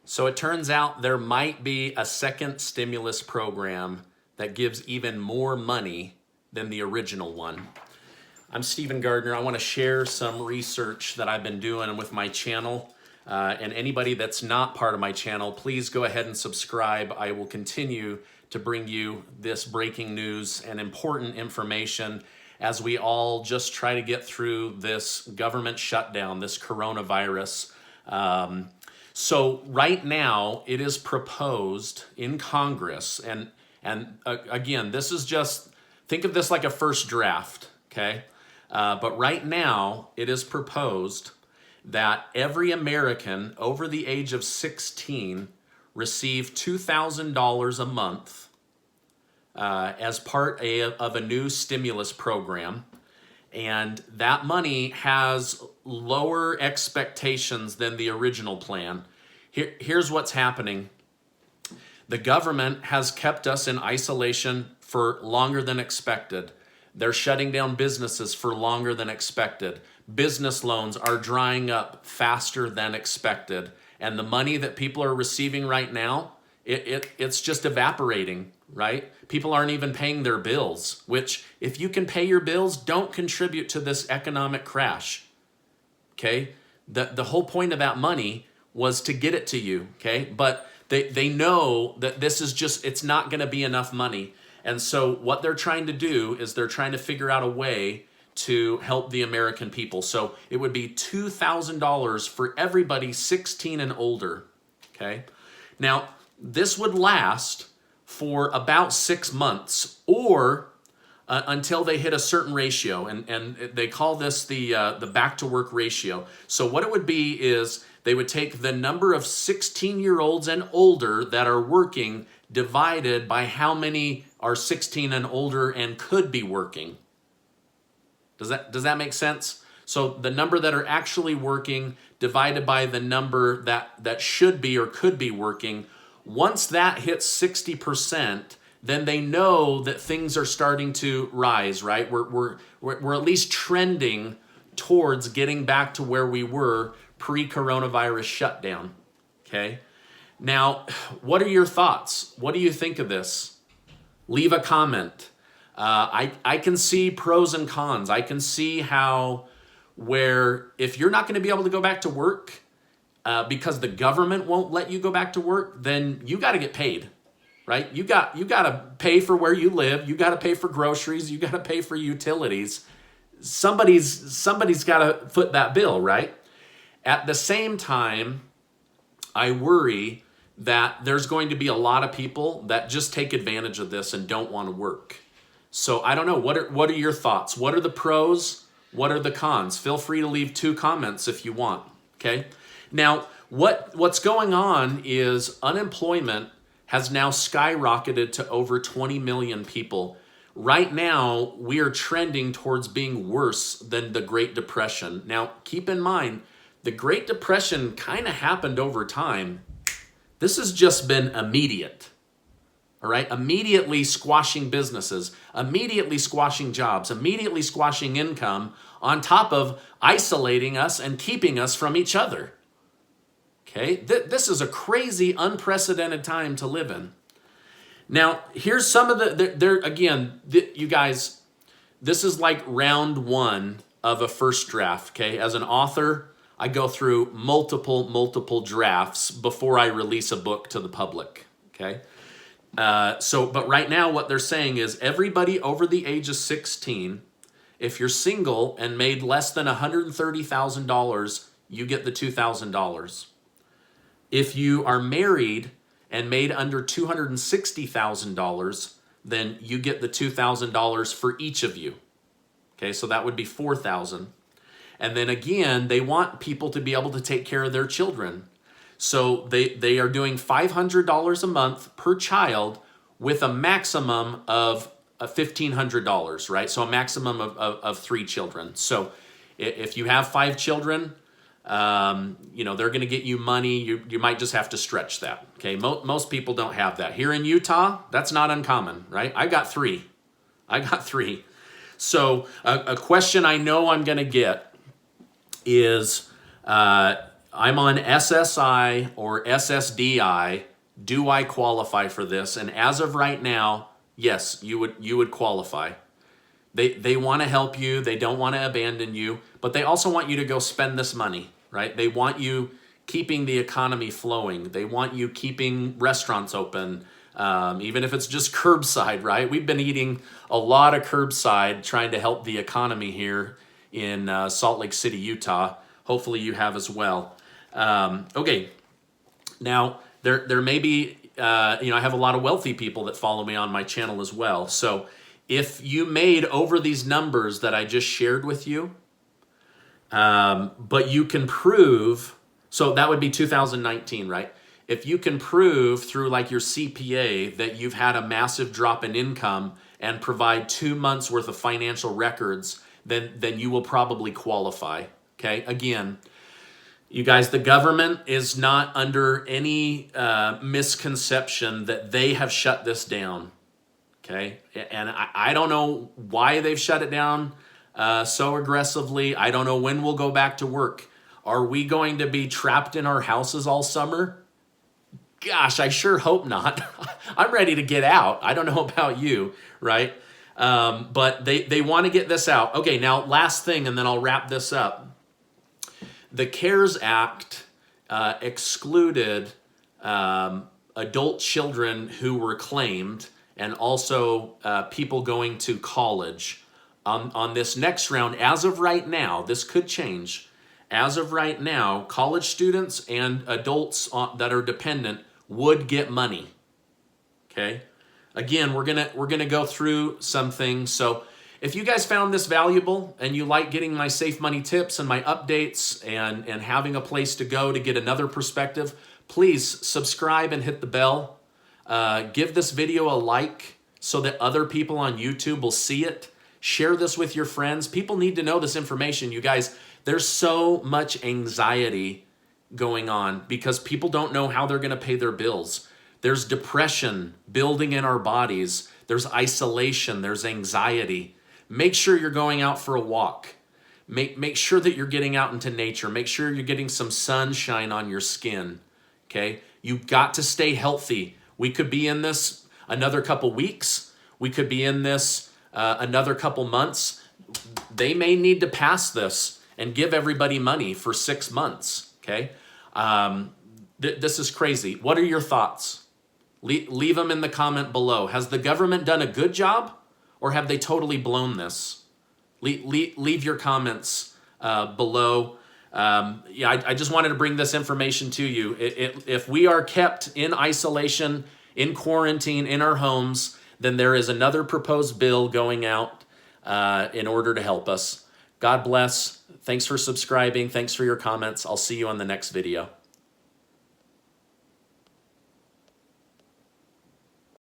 So it turns out there might be a second stimulus program that gives even more money than the original one. I'm Stephen Gardner. I want to share some research that I've been doing with my channel. And anybody that's not part of my channel, please go ahead and subscribe. I will continue to bring you this breaking news and important information as we all just try to get through this government shutdown, this coronavirus. So right now, it is proposed in Congress, and again, this is just, think of this like a first draft, okay? But right now, it is proposed that every American over the age of 16 receive $2,000 a month as part of a new stimulus program. And that money has lower expectations than the original plan. Here's what's happening. The government has kept us in isolation for longer than expected. They're shutting down businesses for longer than expected. Business loans are drying up faster than expected. And the money that people are receiving right now, it's just evaporating, right? People aren't even paying their bills, which if you can pay your bills, don't contribute to this economic crash, okay? The whole point of that money was to get it to you, okay? But they know that this is just, it's not gonna be enough money. And so what they're trying to do is they're trying to figure out a way to help the American people. So it would be $2,000 for everybody 16 and older, okay? Now, this would last for about 6 months or until they hit a certain ratio. And they call this the back to work ratio. So what it would be is they would take the number of 16-year-olds and older that are working divided by how many are 16 and older and could be working. Does that make sense? So the number that are actually working divided by the number that should be or could be working. Once that hits 60%, then they know that things are starting to rise, right? We're at least trending towards getting back to where we were pre-coronavirus shutdown, okay? Now, what are your thoughts? What do you think of this? Leave a comment. I can see pros and cons. I can see how where if you're not going to be able to go back to work because the government won't let you go back to work, then you got to get paid, right? You got to pay for where you live. You got to pay for groceries. You got to pay for utilities. Somebody's got to foot that bill, right? At the same time, I worry that there's going to be a lot of people that just take advantage of this and don't want to work. So I don't know. What are your thoughts? What are the pros? What are the cons? Feel free to leave 2 comments if you want. Okay. Now, what's going on is unemployment has now skyrocketed to over 20 million people. Right now, we are trending towards being worse than the Great Depression. Now, keep in mind, the Great Depression kind of happened over time. This has just been immediate. All right, immediately squashing businesses, immediately squashing jobs, immediately squashing income, on top of isolating us and keeping us from each other. Okay, this is a crazy, unprecedented time to live in. Now, here's some of you guys, this is like round 1 of a first draft, okay? As an author, I go through multiple drafts before I release a book to the public, okay? But right now what they're saying is everybody over the age of 16, if you're single and made less than $130,000, you get the $2,000. If you are married and made under $260,000, then you get the $2,000 for each of you. Okay, so that would be $4,000. And then again, they want people to be able to take care of their children. So they are doing $500 a month per child with a maximum of $1,500, right? So a maximum of 3 children. So if you have 5 children, they're going to get you money. You might just have to stretch that. Okay, most people don't have that. Here in Utah, that's not uncommon, right? I got 3. So a question I know I'm going to get is, I'm on SSI or SSDI. Do I qualify for this? And as of right now, yes, you would qualify. They want to help you. They don't want to abandon you, but they also want you to go spend this money, right? They want you keeping the economy flowing. They want you keeping restaurants open, even if it's just curbside, right? We've been eating a lot of curbside trying to help the economy here in Salt Lake City, Utah. Hopefully you have as well. Okay, now there may be, I have a lot of wealthy people that follow me on my channel as well. So if you made over these numbers that I just shared with you, but you can prove, so that would be 2019, right? If you can prove through like your CPA that you've had a massive drop in income and provide 2 months worth of financial records, then you will probably qualify, okay? Again, you guys, the government is not under any misconception that they have shut this down, okay? And I don't know why they've shut it down so aggressively. I don't know when we'll go back to work. Are we going to be trapped in our houses all summer? Gosh, I sure hope not. I'm ready to get out. I don't know about you, right? But they want to get this out. Okay, now last thing, and then I'll wrap this up. The CARES Act excluded adult children who were claimed and also people going to college. On this next round, as of right now, this could change. As of right now, college students and adults that are dependent would get money. Okay? Again, we're gonna go through some things. So if you guys found this valuable and you like getting my safe money tips and my updates and having a place to go to get another perspective, please subscribe and hit the bell. Give this video a like so that other people on YouTube will see it. Share this with your friends. People need to know this information. You guys, there's so much anxiety going on because people don't know how they're going to pay their bills. There's depression building in our bodies. There's isolation. There's anxiety. Make sure you're going out for a walk. Make sure that you're getting out into nature. Make sure you're getting some sunshine on your skin, okay? You've got to stay healthy. We could be in this another couple weeks. We could be in this another couple months. They may need to pass this and give everybody money for 6 months, okay? This is crazy. What are your thoughts? Leave them in the comment below. Has the government done a good job or have they totally blown this? Leave your comments below. I just wanted to bring this information to you. If we are kept in isolation, in quarantine, in our homes, then there is another proposed bill going out in order to help us. God bless. Thanks for subscribing. Thanks for your comments. I'll see you on the next video.